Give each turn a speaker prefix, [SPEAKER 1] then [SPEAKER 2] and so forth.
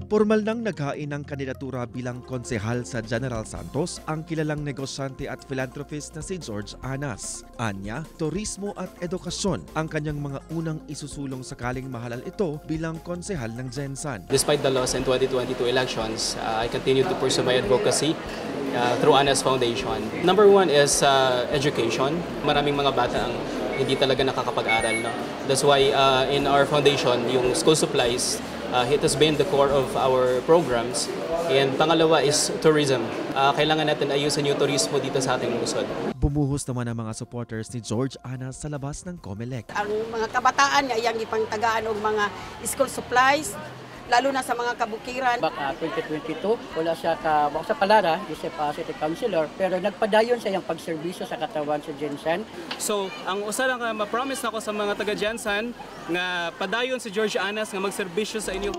[SPEAKER 1] Formal nang naghain ng kandidatura bilang konsehal sa General Santos ang kilalang negosyante at philanthropist na si George Anas. Anya, turismo at edukasyon ang kanyang mga unang isusulong sakaling mahalal ito bilang konsehal ng Gensan.
[SPEAKER 2] Despite the loss in 2022 elections, I continue to pursue my advocacy through Anas Foundation. Number one is education. Maraming mga bata ang hindi talaga nakakapag-aral. No? That's why in our foundation, yung school supplies, it has been the core of our programs. And pangalawa is tourism. Kailangan natin ayusin yung turismo dito sa ating lungsod.
[SPEAKER 1] Bumuhos naman ang mga supporters ni George Anas sa labas ng COMELEC.
[SPEAKER 3] Ang mga kabataan niya iyang ipangtagaan og mga school supplies, lalo na sa mga kabukiran.
[SPEAKER 4] Baka 2022, wala siya sa Palara, isa pa city councilor, pero nagpadayon sa iyang pagserbisyo sa katawan sa Gensan.
[SPEAKER 2] So, ang usa lang ma-promise nako sa mga taga Gensan nga padayon si George Anas nga magserbisyo sa inyo.